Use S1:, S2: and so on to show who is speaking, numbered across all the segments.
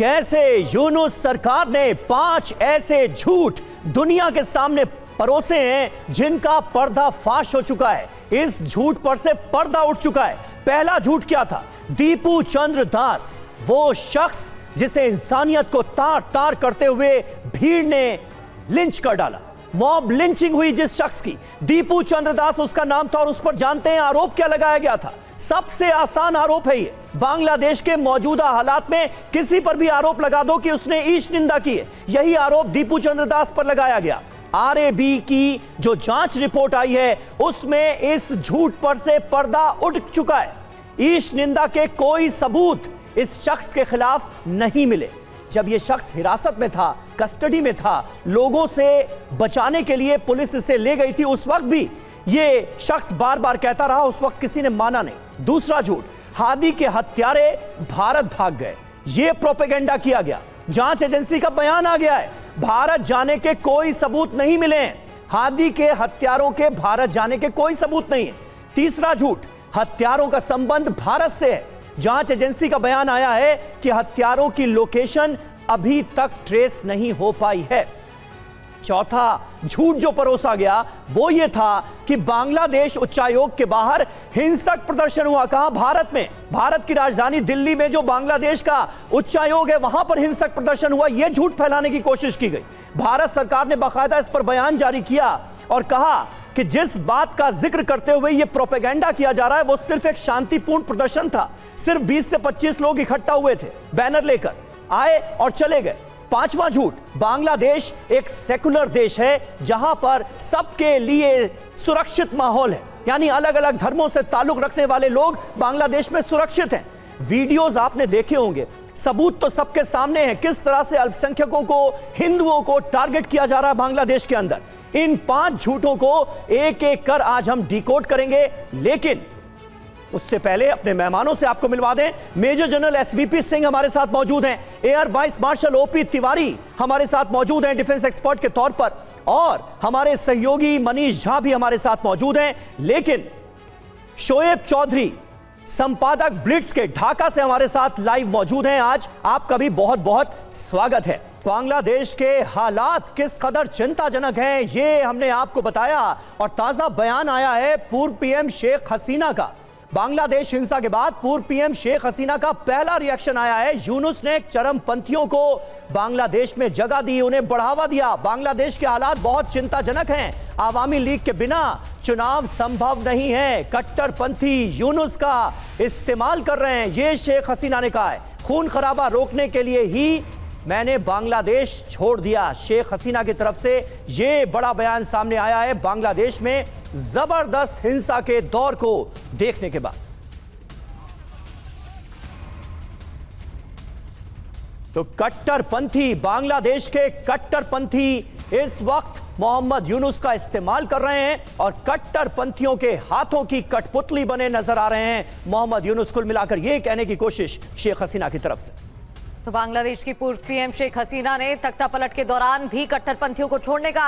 S1: कैसे यूनुस सरकार ने 5 ऐसे झूठ दुनिया के सामने परोसे हैं जिनका पर्दाफाश हो चुका है। इस झूठ पर से पर्दा उठ चुका है। पहला झूठ क्या था? दीपू चंद्र दास, वो शख्स जिसे इंसानियत को तार तार करते हुए भीड़ ने लिंच कर डाला। मॉब लिंचिंग हुई जिस शख्स की, दीपू चंद्र दास उसका नाम था। और उस पर जानते हैं आरोप क्या लगाया गया था? सबसे आसान आरोप है ये। बांग्लादेश के मौजूदा हालात में किसी पर भी आरोप लगा दो कि उसने ईश निंदा की है, यही आरोप दीपू चंद्र दास पर लगाया गया। आरएबी की जो जांच रिपोर्ट आई है उसमें इस झूठ पर से पर्दा उठ चुका है। ईश निंदा के कोई सबूत इस शख्स के खिलाफ नहीं मिले। जब यह शख्स हिरासत में था, कस्टडी में था, लोगों से बचाने के लिए पुलिस इसे ले गई थी, उस वक्त भी यह शख्स बार बार कहता रहा, उस वक्त किसी ने माना नहीं। दूसरा झूठ, हादी के हत्यारे भारत भाग गए, यह प्रोपेगेंडा किया गया। जांच एजेंसी का बयान आ गया है, भारत जाने के कोई सबूत नहीं मिले हैं। हादी के हत्यारों के भारत जाने के कोई सबूत नहीं है। तीसरा झूठ, हत्यारों का संबंध भारत से है। जांच एजेंसी का बयान आया है कि हत्यारों की लोकेशन अभी तक ट्रेस नहीं हो पाई है। चौथा झूठ जो परोसा गया वो ये था कि बांग्लादेश उच्चायोग के बाहर हिंसक प्रदर्शन हुआ। कहां? भारत में। भारत की राजधानी दिल्ली में जो बांग्लादेश का उच्चायोग है वहां पर हिंसक प्रदर्शन हुआ, यह झूठ फैलाने की कोशिश की गई। भारत सरकार ने बाकायदा इस पर बयान जारी किया और कहा कि जिस बात का जिक्र करते हुए यह प्रोपेगेंडा किया जा रहा है वो सिर्फ एक शांतिपूर्ण प्रदर्शन था। सिर्फ 20 से 25 लोग इकट्ठा हुए थे, बैनर लेकर आए और चले गए। पांचवा झूठ, बांग्लादेश एक सेकुलर देश है जहां पर सबके लिए सुरक्षित माहौल है, यानी अलग अलग धर्मों से ताल्लुक रखने वाले लोग बांग्लादेश में सुरक्षित हैं। वीडियोस आपने देखे होंगे, सबूत तो सबके सामने हैं किस तरह से अल्पसंख्यकों को, हिंदुओं को टारगेट किया जा रहा है बांग्लादेश के अंदर। इन 5 झूठों को एक एक कर आज हम डिकोड करेंगे, लेकिन उससे पहले अपने मेहमानों से आपको मिलवा दें। मेजर जनरल एसवीपी सिंह हमारे साथ मौजूद हैं, air vice marshal OP Tiwari हमारे साथ मौजूद हैं डिफेंस एक्सपर्ट के तौर पर, और हमारे सहयोगी मनीष झा भी हमारे साथ मौजूद हैं। लेकिन शोएब चौधरी संपादक ब्लिट्स के ढाका से हमारे साथ लाइव मौजूद हैं। आज आपका भी बहुत बहुत स्वागत है। बांग्लादेश के हालात किस कदर चिंताजनक हैं ये हमने आपको बताया, और ताजा बयान आया है पूर्व पीएम शेख हसीना का। बांग्लादेश हिंसा के बाद पूर्व पीएम शेख हसीना का पहला रिएक्शन आया है। यूनुस ने चरमपंथियों को बांग्लादेश में जगह दी, उन्हें बढ़ावा दिया। बांग्लादेश के हालात बहुत चिंताजनक हैं, आवामी लीग के बिना चुनाव संभव नहीं है। कट्टरपंथी यूनुस का इस्तेमाल कर रहे हैं, ये शेख हसीना ने कहा है। खून खराबा रोकने के लिए ही मैंने बांग्लादेश छोड़ दिया, शेख हसीना की तरफ से यह बड़ा बयान सामने आया है बांग्लादेश में जबरदस्त हिंसा के दौर को देखने के बाद। तो कट्टरपंथी, बांग्लादेश के कट्टरपंथी इस वक्त मोहम्मद यूनुस का इस्तेमाल कर रहे हैं और कट्टरपंथियों के हाथों की कठपुतली बने नजर आ रहे हैं मोहम्मद यूनुस। कुल मिलाकर यह कहने की कोशिश शेख हसीना की तरफ से।
S2: तो बांग्लादेश की पूर्व पीएम शेख हसीना ने तख्ता पलट के दौरान भी कट्टरपंथियों को छोड़ने का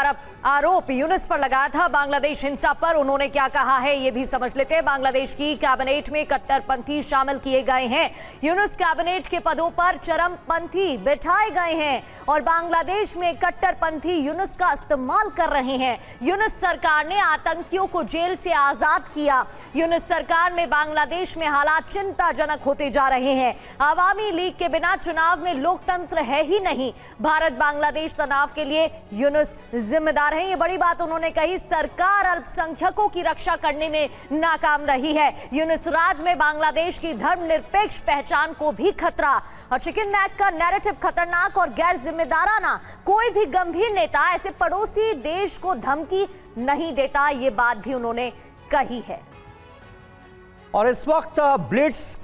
S2: आरोप यूनुस पर लगाया था। बांग्लादेश हिंसा पर उन्होंने क्या कहा है ये भी समझ लेते हैं। बांग्लादेश की कैबिनेट में कट्टरपंथी शामिल किए गए हैं। यूनुस कैबिनेट के पदों पर चरमपंथी बिठाए गए हैं और बांग्लादेश में कट्टरपंथी यूनुस का इस्तेमाल कर रहे हैं। यूनुस सरकार ने आतंकियों को जेल से आजाद किया। यूनुस सरकार में बांग्लादेश में हालात चिंताजनक होते जा रहे हैं। आवामी लीग के बिना चुनाव में लोकतंत्र है ही नहीं। भारत बांग्लादेश तनाव के लिए यूनुस जिम्मेदार है, ये बड़ी बात उन्होंने कही। सरकार अल्पसंख्यकों की रक्षा करने में नाकाम रही है। यूनुस राज में बांग्लादेश की धर्मनिरपेक्ष पहचान को भी खतरा। और चिकन नेक का नैरेटिव खतरनाक और गैर जिम्मेदाराना। कोई भी गंभीर नेता ऐसे पड़ोसी देश को धमकी नहीं देता, ये बात भी उन्होंने कही है।
S1: और इस वक्त ब्लिट्स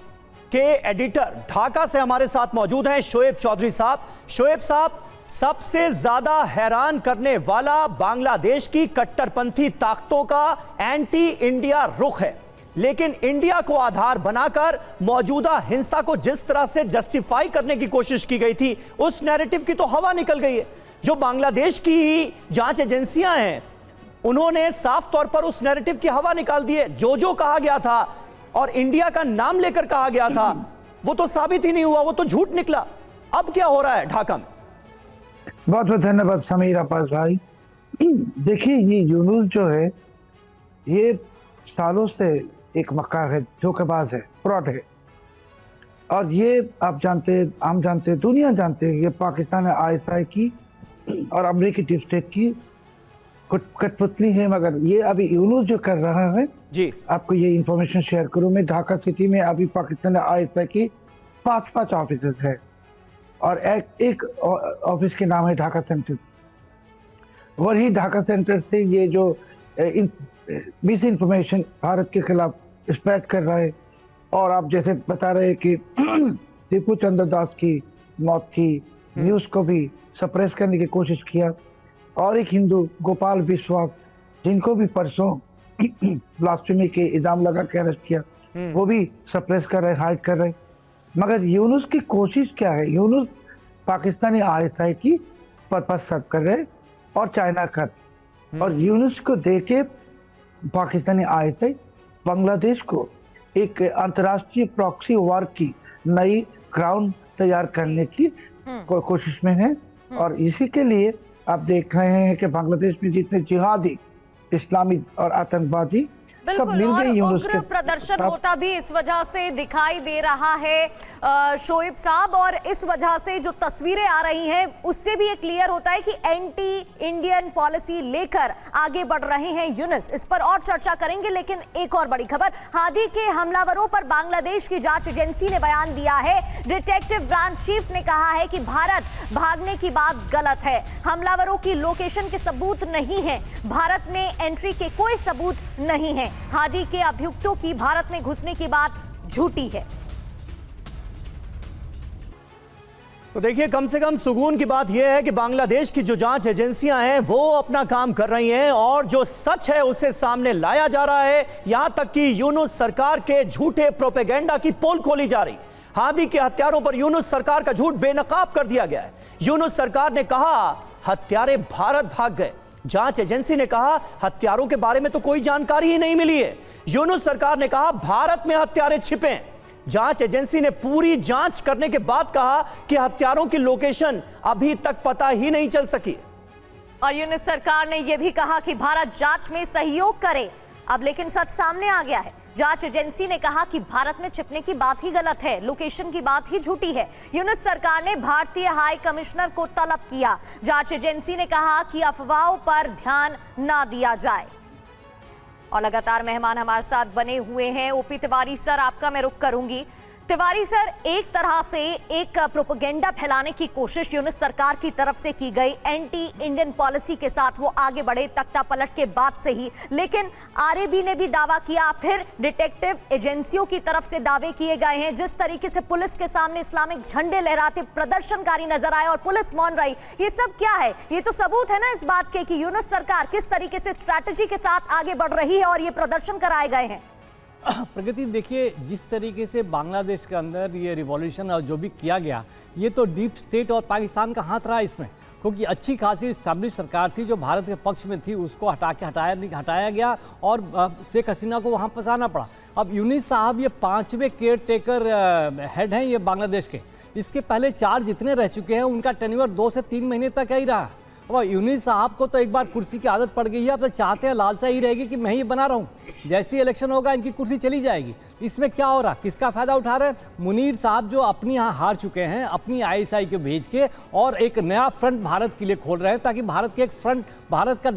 S1: के एडिटर ढाका से हमारे साथ मौजूद हैं शोएब चौधरी साहब। शोएब साहब, सबसे ज्यादा हैरान करने वाला बांग्लादेश की कट्टरपंथी ताकतों का एंटी इंडिया रुख है, लेकिन इंडिया को आधार बनाकर मौजूदा हिंसा को जिस तरह से जस्टिफाई करने की कोशिश की गई थी, उस नैरेटिव की तो हवा निकल गई है। जो बांग्लादेश की ही जांच एजेंसियां हैं उन्होंने साफ तौर पर उस नैरेटिव की हवा निकाल दी है। जो कहा गया था और इंडिया का नाम लेकर कहा गया था वो तो साबित ही नहीं हुआ, वो तो झूठ निकला। अब क्या हो रहा है ढाका में?
S3: बहुत बहुत धन्यवाद समीर अब्बास भाई। देखिए, ये यूनुस जो है ये सालों से एक मक्कार है, धोखेबाज है, फ्रॉड है। और ये आप जानते हैं, हम जानते हैं, दुनिया जानते हैं, ये पाकिस्तान आईएसआई की और अमेरिकी डीप स्टेट की कठपुतली है। मगर ये अभी यूनुस जो कर रहा है
S1: जी,
S3: आपको ये इंफॉर्मेशन शेयर करूं मैं। ढाका सिटी में अभी पाकिस्तान आईएसआई की 5 ऑफिसेज है और एक ऑफिस के नाम है ढाका सेंटर। वही ढाका सेंटर से ये जो मिस इन्फॉर्मेशन भारत के खिलाफ स्प्रेड कर रहा है। और आप जैसे बता रहे हैं कि दीपू चंद्र दास की मौत की न्यूज़ को भी सप्रेस करने की कोशिश किया। और एक हिंदू गोपाल विश्वास, जिनको भी परसों ब्लास्फेमी के इल्जाम लगा के अरेस्ट किया, वो भी सप्रेस कर रहे, हाइड कर रहे। मगर यूनुस की कोशिश क्या है? यूनुस पाकिस्तानी आईएसआई की पर्पस सर्व कर रहे और चाइना का। और यूनुस को देके पाकिस्तानी आईएसआई बांग्लादेश को एक अंतर्राष्ट्रीय प्रॉक्सी वार की नई ग्राउंड तैयार करने की कोशिश में है। और इसी के लिए आप देख रहे हैं कि बांग्लादेश में जितने जिहादी, इस्लामी और आतंकवादी सब
S2: बिल्कुल,
S3: मिल
S2: और
S3: गए यूनुस
S2: उग्र
S3: के
S2: प्रदर्शन
S3: साथ।
S2: होता भी इस वजह से दिखाई दे रहा है शोएब साहब। और इस वजह से जो तस्वीरें आ रही हैं उससे भी ये क्लियर होता है कि एंटी इंडियन पॉलिसी लेकर आगे बढ़ रहे हैं यूनुस। इस पर और चर्चा करेंगे, लेकिन एक और बड़ी खबर, हादी के हमलावरों पर बांग्लादेश की जांच एजेंसी ने बयान दिया है। डिटेक्टिव ब्रांच चीफ ने कहा है कि भारत भागने की बात गलत है, हमलावरों की लोकेशन के सबूत नहीं है, भारत में एंट्री के कोई सबूत नहीं है, हादी के अभियुक्तों की भारत में घुसने की बात झूठी है।
S1: तो देखिए, कम से कम सुकून की बात यह है कि बांग्लादेश की जो जांच एजेंसियां हैं वो अपना काम कर रही हैं और जो सच है उसे सामने लाया जा रहा है। यहां तक कि यूनुस सरकार के झूठे प्रोपेगेंडा की पोल खोली जा रही। हादी के हत्यारों पर यूनुस सरकार का झूठ बेनकाब कर दिया गया है। यूनुस सरकार ने कहा हत्यारे भारत भाग गए, जांच एजेंसी ने कहा हत्यारों के बारे में तो कोई जानकारी ही नहीं मिली है। यूनुस सरकार ने कहा भारत में हत्यारे छिपे हैं। जांच एजेंसी ने पूरी जांच करने के बाद कहा कि हत्यारों की लोकेशन अभी तक पता ही नहीं चल सकी।
S2: और यूनुस सरकार ने यह भी कहा कि भारत जांच में सहयोग करे। अब लेकिन सच सामने आ गया है। जांच एजेंसी ने कहा कि भारत में छिपने की बात ही गलत है, लोकेशन की बात ही झूठी है। यूनुस सरकार ने भारतीय हाई कमिश्नर को तलब किया। जांच एजेंसी ने कहा कि अफवाहों पर ध्यान ना दिया जाए। और लगातार मेहमान हमारे साथ बने हुए हैं। ओपी तिवारी सर, आपका मैं रुख करूंगी। तिवारी सर, एक तरह से एक प्रोपेगेंडा फैलाने की कोशिश यूनुस सरकार की तरफ से की गई, एंटी इंडियन पॉलिसी के साथ वो आगे बढ़े तख्ता पलट के बाद से ही। लेकिन आरएबी ने भी दावा किया, फिर डिटेक्टिव एजेंसियों की तरफ से दावे किए गए हैं। जिस तरीके से पुलिस के सामने इस्लामिक झंडे लहराते प्रदर्शनकारी नजर आए और पुलिस मौन रही, ये सब क्या है? ये तो सबूत है ना इस बात के कि यूनुस सरकार किस तरीके से स्ट्रैटेजी के साथ आगे बढ़ रही है और ये प्रदर्शन कराए गए हैं।
S4: प्रगति, देखिए, जिस तरीके से बांग्लादेश के अंदर ये रिवॉल्यूशन और जो भी किया गया, ये तो डीप स्टेट और पाकिस्तान का हाथ रहा इसमें। क्योंकि अच्छी खासी स्टैब्लिश सरकार थी जो भारत के पक्ष में थी, उसको हटाया गया और शेख हसीना को वहाँ फंसाना पड़ा। अब यूनुस साहब ये 5वें केयर टेकर हेड हैं ये बांग्लादेश के। इसके पहले 4 जितने रह चुके हैं उनका टेन्योर 2 से 3 महीने तक ही रहा। अब यूनुस साहब को तो एक बार कुर्सी की आदत पड़ गई है, अब तो चाहते हैं, लालसा ही रहेगी कि मैं ही बना रहा हूँ, जैसी इलेक्शन होगा इनकी कुर्सी चली जाएगी। इसमें क्या हो रहा, किसका फायदा उठा रहे हैं? मुनीर साहब जो अपनी यहाँ हार चुके हैं, अपनी आईएसआई को भेज के और एक नया फ्रंट भारत के लिए खोल रहे हैं ताकि भारत के एक फ्रंट, भारत का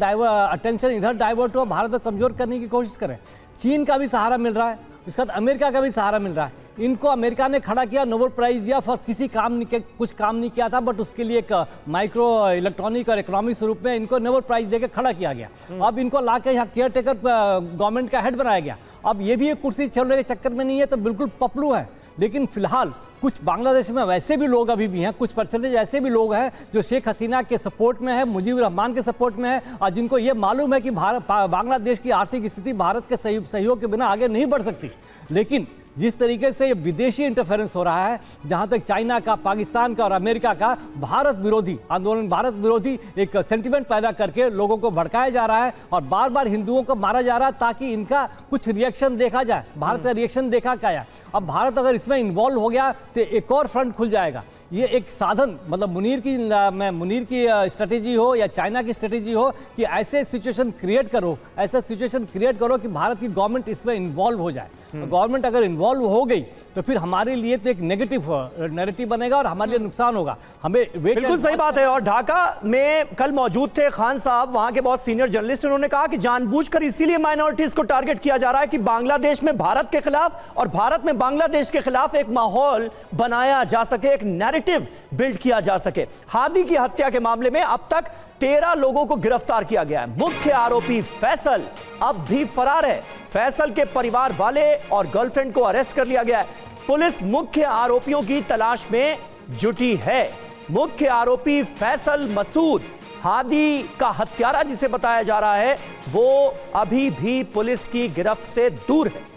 S4: अटेंशन इधर डाइवर्ट हो, भारत को कमजोर करने की कोशिश करें। चीन का भी सहारा मिल रहा है, उसके बाद अमेरिका का भी सहारा मिल रहा है। इनको अमेरिका ने खड़ा किया, नोबेल प्राइज दिया फॉर किसी काम नहीं, कुछ काम नहीं किया था, बट उसके लिए एक माइक्रो इलेक्ट्रॉनिक और इकोनॉमिक स्वरूप में इनको नोबेल प्राइज देकर खड़ा किया गया। अब इनको लाकर यहाँ केयर टेकर गवर्नमेंट का हेड बनाया गया। अब ये भी एक कुर्सी छोड़ने के चक्कर में नहीं है, तो बिल्कुल पपलू है। लेकिन फिलहाल कुछ बांग्लादेश में वैसे भी लोग अभी भी हैं, कुछ परसेंटेज ऐसे भी लोग हैं जो शेख हसीना के सपोर्ट में है, मुजीबुर रहमान के सपोर्ट में है, और जिनको ये मालूम है कि बांग्लादेश की आर्थिक स्थिति भारत के सहयोग के बिना आगे नहीं बढ़ सकती। लेकिन जिस तरीके से ये विदेशी इंटरफेरेंस हो रहा है, जहां तक चाइना का, पाकिस्तान का और अमेरिका का भारत विरोधी आंदोलन, भारत विरोधी एक सेंटिमेंट पैदा करके लोगों को भड़काया जा रहा है और बार बार हिंदुओं को मारा जा रहा है ताकि इनका कुछ रिएक्शन देखा जाए। भारत का रिएक्शन देखा क्या है? अब भारत अगर इसमें इन्वॉल्व हो गया तो एक और फ्रंट खुल जाएगा। ये एक साधन, मतलब मुनीर की स्ट्रेटेजी हो या चाइना की स्ट्रेटेजी हो कि ऐसे सिचुएशन क्रिएट करो, ऐसा सिचुएशन क्रिएट करो कि भारत की गवर्नमेंट इसमें इन्वॉल्व हो जाए। गवर्नमेंट अगर इन्वॉल्व हो गई तो फिर हमारे लिए तो एक नेगेटिव नैरेटिव बनेगा और हमारे लिए नुकसान होगा। हमें
S1: बिल्कुल सही बात है। और ढाका में कल मौजूद थे खान साहब, वहां के बहुत सीनियर जर्नलिस्ट, उन्होंने कहा कि जानबूझकर इसीलिए माइनॉरिटीज को टारगेट किया जा रहा है कि बांग्लादेश में भारत के खिलाफ और भारत में बांग्लादेश के खिलाफ एक माहौल बनाया जा सके, एक नैरेटिव बिल्ड किया जा सके। हादी की हत्या के मामले में अब तक 13 लोगों को गिरफ्तार किया गया है। मुख्य आरोपी फैसल अब भी फरार है। फैसल के परिवार वाले और गर्लफ्रेंड को अरेस्ट कर लिया गया है। पुलिस मुख्य आरोपियों की तलाश में जुटी है। मुख्य आरोपी फैसल मसूद, हादी का हत्यारा जिसे बताया जा रहा है, वो अभी भी पुलिस की गिरफ्त से दूर है।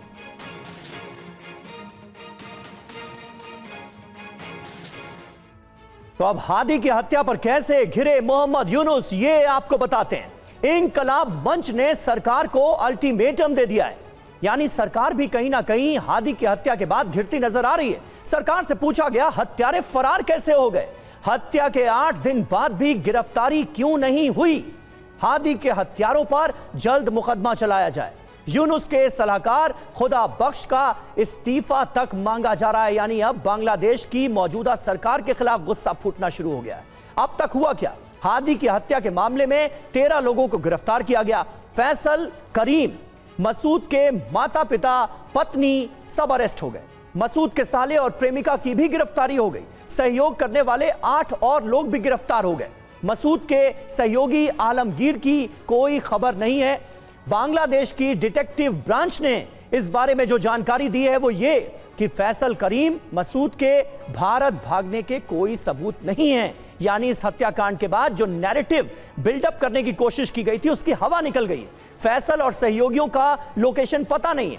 S1: तो अब हादी की हत्या पर कैसे घिरे मोहम्मद यूनुस, ये आपको बताते हैं। इंकलाब मंच ने सरकार को अल्टीमेटम दे दिया है, यानी सरकार भी कहीं ना कहीं हादी की हत्या के बाद घिरती नजर आ रही है। सरकार से पूछा गया, हत्यारे फरार कैसे हो गए? हत्या के 8 दिन बाद भी गिरफ्तारी क्यों नहीं हुई? हादी के हत्यारों पर जल्द मुकदमा चलाया जाए। यूनुस के सलाहकार खुदा बख्श का इस्तीफा तक मांगा जा रहा है। यानी अब बांग्लादेश की मौजूदा सरकार के खिलाफ गुस्सा फूटना शुरू हो गया है। अब तक हुआ क्या? हादी की हत्या के मामले में 13 लोगों को गिरफ्तार किया गया। फैसल, करीम, मसूद के माता पिता, पत्नी सब अरेस्ट हो गए। मसूद के साले और प्रेमिका की भी गिरफ्तारी हो गई। सहयोग करने वाले 8 और लोग भी गिरफ्तार हो गए। मसूद के सहयोगी आलमगीर की कोई खबर नहीं है। बांग्लादेश की डिटेक्टिव ब्रांच ने इस बारे में जो जानकारी दी है वो ये कि फैसल, करीम, मसूद के भारत भागने के कोई सबूत नहीं है। यानी इस हत्याकांड के बाद जो नैरेटिव बिल्डअप करने की कोशिश की गई थी उसकी हवा निकल गई है। फैसल और सहयोगियों का लोकेशन पता नहीं है।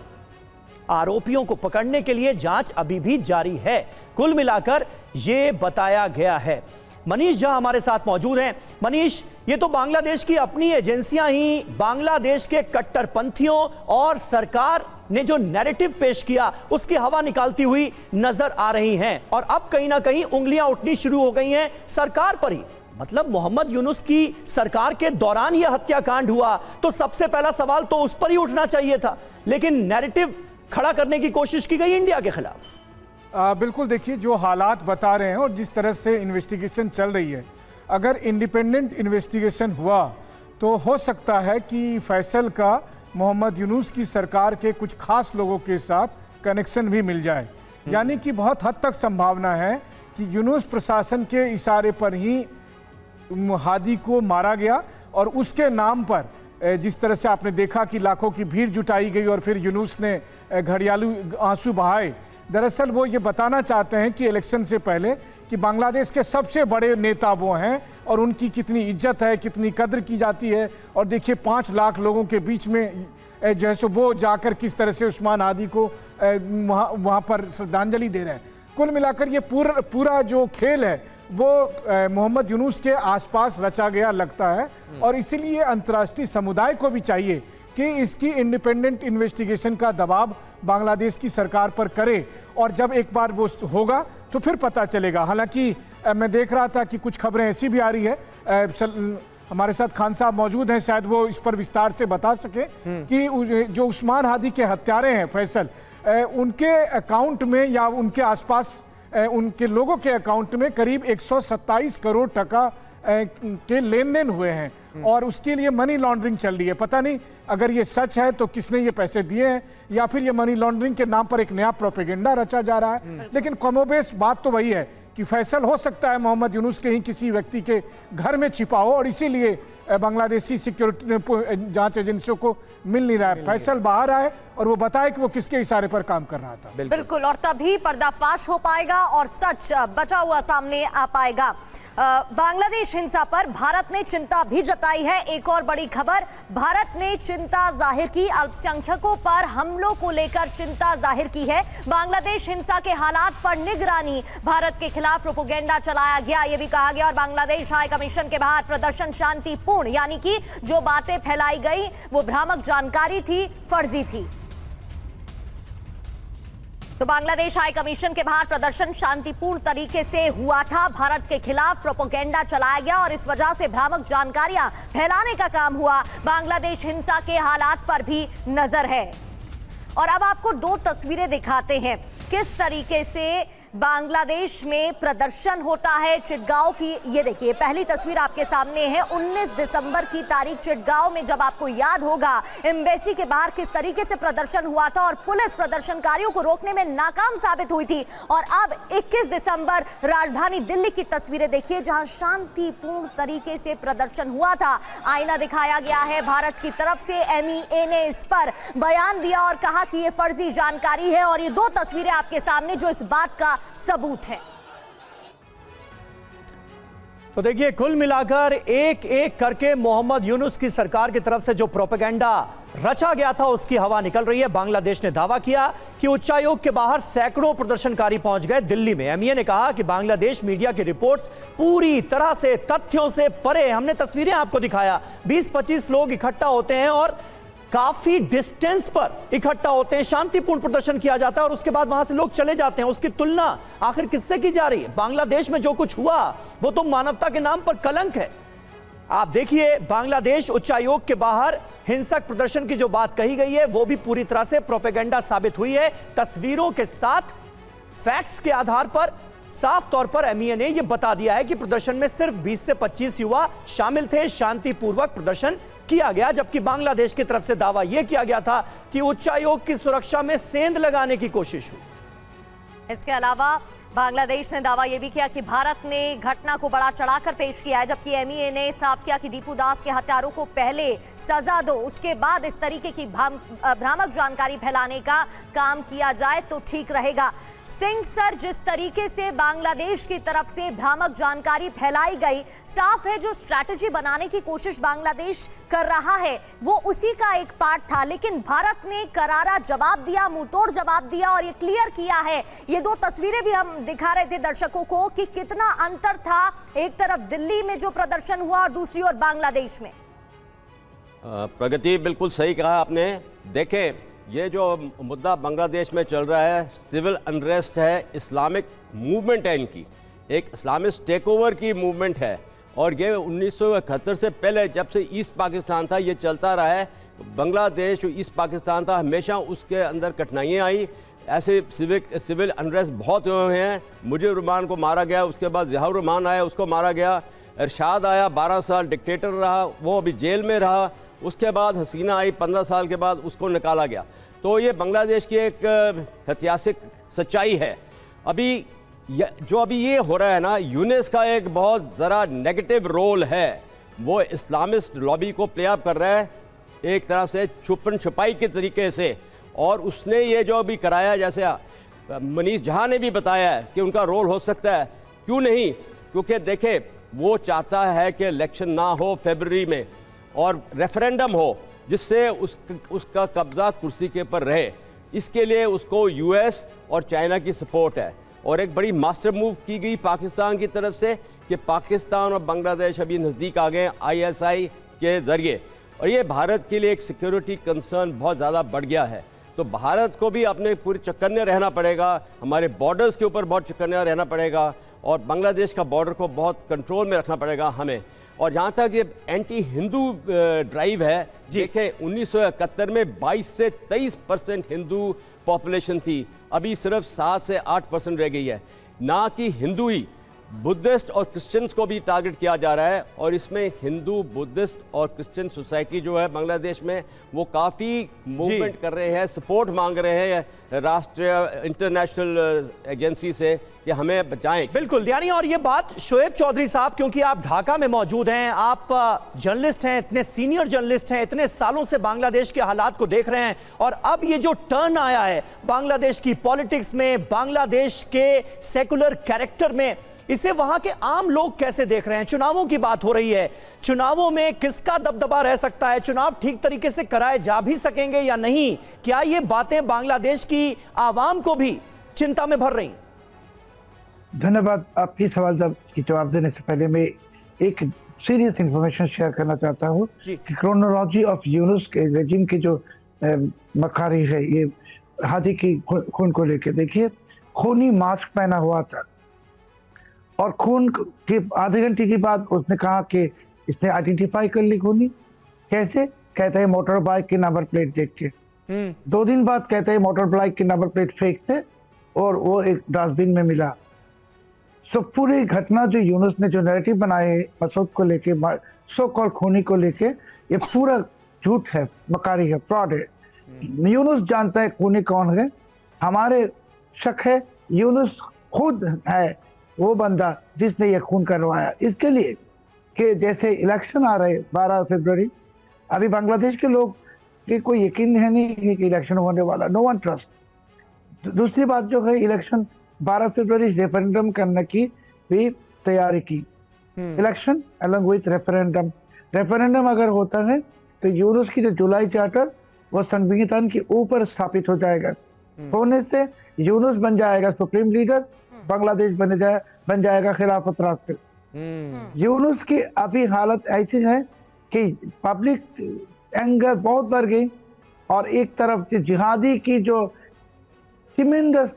S1: आरोपियों को पकड़ने के लिए जांच अभी भी जारी है। कुल मिलाकर यह बताया गया है। मनीष झा हमारे साथ मौजूद हैं। मनीष, ये तो बांग्लादेश की अपनी एजेंसियां ही बांग्लादेश के कट्टरपंथियों और सरकार ने जो नैरेटिव पेश किया उसकी हवा निकालती हुई नजर आ रही हैं और अब कहीं ना कहीं उंगलियां उठनी शुरू हो गई हैं सरकार पर ही। मतलब मोहम्मद यूनुस की सरकार के दौरान यह हत्याकांड हुआ तो सबसे पहला सवाल तो उस पर ही उठना चाहिए था, लेकिन नैरेटिव खड़ा करने की कोशिश की गई इंडिया के खिलाफ।
S5: बिल्कुल, देखिए जो हालात बता रहे हैं और जिस तरह से इन्वेस्टिगेशन चल रही है, अगर इंडिपेंडेंट इन्वेस्टिगेशन हुआ तो हो सकता है कि फैसल का मोहम्मद यूनुस की सरकार के कुछ खास लोगों के साथ कनेक्शन भी मिल जाए। यानी कि बहुत हद तक संभावना है कि यूनुस प्रशासन के इशारे पर ही हादी को मारा गया और उसके नाम पर जिस तरह से आपने देखा कि लाखों की भीड़ जुटाई गई और फिर यूनुस ने घड़ियालू आंसू बहाए। दरअसल वो ये बताना चाहते हैं कि इलेक्शन से पहले कि बांग्लादेश के सबसे बड़े नेता वो हैं और उनकी कितनी इज्जत है, कितनी कद्र की जाती है। और देखिए 5 लाख लोगों के बीच में जो है सो वो जाकर किस तरह से उस्मान हादी को वहाँ पर श्रद्धांजलि दे रहे हैं। कुल मिलाकर ये पूरा जो खेल है वो मोहम्मद यूनुस के आसपास रचा गया लगता है और इसीलिए अंतर्राष्ट्रीय समुदाय को भी चाहिए कि इसकी इंडिपेंडेंट इन्वेस्टिगेशन का दबाव बांग्लादेश की सरकार पर करे और जब एक बार वो होगा तो फिर पता चलेगा। हालांकि मैं देख रहा था कि कुछ खबरें ऐसी भी आ रही है, हमारे साथ खान साहब मौजूद हैं, शायद वो इस पर विस्तार से बता सके कि जो उस्मान हादी के हत्यारे हैं फैसल, उनके अकाउंट में या उनके आसपास उनके लोगों के अकाउंट में करीब 127 करोड़ टका के लेन देन हुए हैं और उसके लिए मनी लॉन्ड्रिंग चल रही है। पता नहीं अगर ये सच है तो किसने ये पैसे दिए हैं या फिर ये मनी लॉन्ड्रिंग के नाम पर एक नया प्रोपेगेंडा रचा जा रहा है। लेकिन कमोबेश बात तो वही है कि फैसल हो सकता है मोहम्मद यूनुस के ही किसी व्यक्ति के घर में छिपा हो और इसीलिए बांग्लादेशी सिक्योरिटी जांच एजेंसियों को मिल नहीं रहा है। फैसल बाहर आए और वो बताए कि वो किसके इशारे पर काम कर रहा था।
S2: बिल्कुल, और तभी पर्दाफाश हो पाएगा और सच बचा हुआ सामने आ पाएगा। बांग्लादेश हिंसा पर भारत ने चिंता भी जताई है। एक और बड़ी खबर, भारत ने चिंता जाहिर की, अल्पसंख्यकों पर हमलों को लेकर चिंता जाहिर की है। बांग्लादेश हिंसा के हालात पर निगरानी, भारत के खिलाफ प्रोपेगेंडा चलाया गया, ये भी कहा गया। और बांग्लादेश हाई कमीशन के बाहर प्रदर्शन शांतिपूर्ण, यानी कि जो बातें फैलाई गई वो भ्रामक जानकारी थी, फर्जी थी। तो बांग्लादेश हाई कमीशन के बाहर प्रदर्शन शांतिपूर्ण तरीके से हुआ था, भारत के खिलाफ प्रोपेगेंडा चलाया गया और इस वजह से भ्रामक जानकारियां फैलाने का काम हुआ। बांग्लादेश हिंसा के हालात पर भी नजर है। और अब आपको दो तस्वीरें दिखाते हैं किस तरीके से बांग्लादेश में प्रदर्शन होता है चिटगांव की। ये देखिए, पहली तस्वीर आपके सामने है 19 दिसंबर की तारीख, चिटगांव में, जब आपको याद होगा एम्बेसी के बाहर किस तरीके से प्रदर्शन हुआ था और पुलिस प्रदर्शनकारियों को रोकने में नाकाम साबित हुई थी। और अब 21 दिसंबर राजधानी दिल्ली की तस्वीरें देखिए, जहां शांतिपूर्ण तरीके से प्रदर्शन हुआ था। आईना दिखाया गया है भारत की तरफ से। MEA ने इस पर बयान दिया और कहा कि यह फर्जी जानकारी है। और ये दो तस्वीरें आपके सामने जो इस बात का सबूत है।
S1: तो देखिए, कुल मिलाकर एक एक करके मोहम्मद यूनुस की सरकार की तरफ से जो प्रोपेगेंडा रचा गया था उसकी हवा निकल रही है। बांग्लादेश ने दावा किया कि उच्चायोग के बाहर सैकड़ों प्रदर्शनकारी पहुंच गए दिल्ली में। MEA ने कहा कि बांग्लादेश मीडिया की रिपोर्ट्स पूरी तरह से तथ्यों से परे। हमने तस्वीरें आपको दिखाया, 20-25 लोग इकट्ठा होते हैं और काफी डिस्टेंस पर इकट्ठा होते हैं, शांतिपूर्ण प्रदर्शन किया जाता है और उसके बाद वहां से लोग चले जाते हैं। उसकी तुलना आखिर किससे की जा रही है? बांग्लादेश में जो कुछ हुआ वो तो मानवता के नाम पर कलंक है। आप देखिए, बांग्लादेश उच्चायोग के बाहर हिंसक प्रदर्शन की जो बात कही गई है वो भी पूरी तरह से प्रोपेगेंडा साबित हुई है। तस्वीरों के साथ फैक्ट्स के आधार पर साफ तौर पर MEA ने यह बता दिया है कि प्रदर्शन में सिर्फ 20 से 25 युवा शामिल थे। शांतिपूर्वक प्रदर्शन किया गया, जबकि बांग्लादेश की तरफ से दावा यह किया गया था कि उच्चायोग की सुरक्षा में सेंध लगाने की कोशिश हुई।
S2: इसके अलावा बांग्लादेश ने दावा यह भी किया कि भारत ने घटना को बड़ा चढ़ाकर पेश किया है, जबकि MEA ने साफ किया कि दीपू दास के हत्यारों को पहले सजा दो, उसके बाद इस तरीके की भ्रामक जानकारी फैलाने का काम किया जाए तो ठीक रहेगा। सिंह सर, जिस तरीके से बांग्लादेश की तरफ से भ्रामक जानकारी फैलाई गई, साफ है जो स्ट्रैटेजी बनाने की कोशिश बांग्लादेश कर रहा है वो उसी का एक पार्ट था। लेकिन भारत ने करारा जवाब दिया, मुंहतोड़ जवाब दिया और ये क्लियर किया है। ये दो तस्वीरें भी हम दिखा रहे थे दर्शकों को कि कितना अंतर था, एक तरफ दिल्ली में जो प्रदर्शन हुआ और दूसरी ओर बांग्लादेश में।
S6: प्रगति, बिल्कुल सही कहा आपने। देखें, ये जो मुद्दा बांग्लादेश में चल रहा है, सिविल अनरेस्ट है, इस्लामिक मूवमेंट है, इनकी एक इस्लामिक टेक ओवर की मूवमेंट है। और ये 1971 से पहले जब से ईस्ट पाकिस्तान था ये चलता रहा है। बांग्लादेश जो ईस्ट पाकिस्तान था हमेशा उसके अंदर कठिनाइयाँ आई, ऐसे सिविल अनरेस्ट बहुत हुए हैं। मुजीब रहमान को मारा गया, उसके बाद ज़ियाउर रहमान आया, उसको मारा गया। इरशाद आया, 12 साल डिक्टेटर रहा, वो अभी जेल में रहा। उसके बाद हसीना आई, 15 साल के बाद उसको निकाला गया। तो ये बांग्लादेश की एक ऐतिहासिक सच्चाई है। अभी जो ये हो रहा है ना, यूनेस का एक बहुत ज़रा नेगेटिव रोल है, वो इस्लामिस्ट लॉबी को प्ले अप कर रहा है एक तरह से छुपन छुपाई के तरीके से। और उसने ये जो अभी कराया, जैसे मनीष झा ने भी बताया है कि उनका रोल हो सकता है, क्यों नहीं, क्योंकि देखें वो चाहता है कि इलेक्शन ना हो फरवरी में और रेफरेंडम हो जिससे उसका कब्जा कुर्सी के ऊपर रहे। इसके लिए उसको US और चाइना की सपोर्ट है। और एक बड़ी मास्टर मूव की गई पाकिस्तान की तरफ से कि पाकिस्तान और बांग्लादेश अभी नज़दीक आ गए ISI के ज़रिए। और ये भारत के लिए एक सिक्योरिटी कंसर्न बहुत ज़्यादा बढ़ गया है। तो भारत को भी अपने पूरे चौकन्ने रहना पड़ेगा, हमारे बॉर्डर्स के ऊपर बहुत चौकन्ने रहना पड़ेगा और बांग्लादेश का बॉर्डर को बहुत कंट्रोल में रखना पड़ेगा हमें। और जहाँ तक ये एंटी हिंदू ड्राइव है, देखें 1971 में 22 से 23% हिंदू पॉपुलेशन थी, अभी सिर्फ 7 से 8% रह गई है। ना कि हिंदू ही, बुद्धिस्ट और क्रिश्चियंस को भी टारगेट किया जा रहा है। और इसमें हिंदू, बुद्धिस्ट और क्रिश्चियन सोसाइटी जो है बांग्लादेश में वो काफ़ी मूवमेंट कर रहे हैं, सपोर्ट मांग रहे हैं राष्ट्रीय इंटरनेशनल एजेंसी से कि हमें बचाएं।
S1: बिल्कुल यानी, और ये बात शोएब चौधरी साहब, क्योंकि आप ढाका में मौजूद हैं, आप जर्नलिस्ट हैं, इतने सीनियर जर्नलिस्ट हैं, इतने सालों से बांग्लादेश के हालात को देख रहे हैं, और अब ये जो टर्न आया है बांग्लादेश की पॉलिटिक्स में, बांग्लादेश के सेकुलर कैरेक्टर में, इसे वहां के आम लोग कैसे देख रहे हैं? चुनावों की बात हो रही है, चुनावों में किसका दबदबा रह सकता है? चुनाव ठीक तरीके से कराए जा भी सकेंगे या नहीं? क्या ये बातें बांग्लादेश की आवाम को भी चिंता में भर रही?
S3: धन्यवाद। आपकी सवाल की जवाब देने से पहले मैं एक सीरियस इंफॉर्मेशन शेयर करना चाहता हूँ
S1: जी।
S3: कि क्रोनोलॉजी ऑफ यूनुस के रेजिम की जो मकारी है, ये हाथी की खून को लेकर, देखिए खूनी मास्क पहना हुआ था और खून के आधे घंटे के बाद उसने कहा कि इसने आइडेंटिफाई कर ली खूनी। कैसे? कहता है मोटर बाइक की नंबर प्लेट देख के। 2 दिन बाद कहता है मोटर बाइक की नंबर प्लेट फेंकते और वो एक डस्टबिन में मिला। सो पूरी घटना जो यूनुस ने जो नैरेटिव बनाए मसूद को लेके, सो कॉल खूनी को लेके, ये पूरा झूठ है, मकारी है, फ्रॉड है। यूनुस जानता है खूनी कौन है। हमारे शक है यूनुस खुद है वो बंदा जिसने ये खून करवाया। इसके लिए कि जैसे इलेक्शन आ रहे 12 फरवरी, अभी बांग्लादेश के लोग के कोई यकीन है नहीं कि इलेक्शन होने वाला, नो वन ट्रस्ट। दूसरी बात जो है, इलेक्शन 12 फरवरी रेफरेंडम करने की भी तैयारी की। Election along with referendum. Referendum अगर होता है तो यूनुस की जो जुलाई चार्टर वो संविधान के ऊपर स्थापित हो जाएगा। होने से यूनुस बन जाएगा सुप्रीम लीडर, बांग्लादेश बन जाएगा खिलाफत राष्ट्र। यूनुस की अभी हालत ऐसी है कि पब्लिक एंगर बहुत बढ़ गई और एक तरफ जिहादी की जो ट्रिमेंडस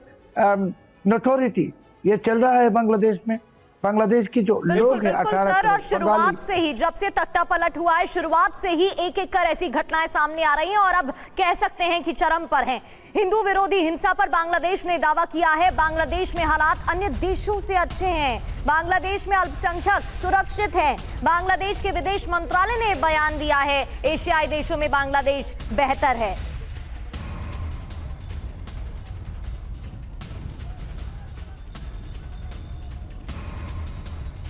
S3: नोटोरिटी ये चल रहा है बांग्लादेश में। बांग्लादेश की जो लोग हैं
S2: बिल्कुल सर, और शुरुआत से ही, जब से तख्ता पलट हुआ है, शुरुआत से ही एक एक कर ऐसी घटनाएं सामने आ रही हैं और अब कह सकते हैं कि चरम पर हैं। हिंदू विरोधी हिंसा पर बांग्लादेश ने दावा किया है बांग्लादेश में हालात अन्य देशों से अच्छे हैं, बांग्लादेश में अल्पसंख्यक सुरक्षित हैं। बांग्लादेश के विदेश मंत्रालय ने बयान दिया है एशियाई देशों में बांग्लादेश बेहतर है।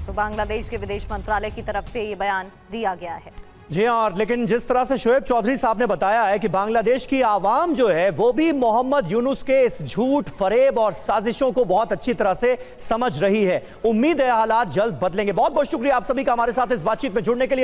S2: तो बांग्लादेश के विदेश मंत्रालय की तरफ से ये बयान दिया गया है।
S1: जी हाँ, और लेकिन जिस तरह से शोएब चौधरी साहब ने बताया है कि बांग्लादेश की आवाम जो है वो भी मोहम्मद यूनुस के इस झूठ, फरेब और साजिशों को बहुत अच्छी तरह से समझ रही है। उम्मीद है हालात जल्द बदलेंगे। बहुत बहुत शुक्रिया आप सभी का हमारे साथ इस बातचीत में जुड़ने के लिए।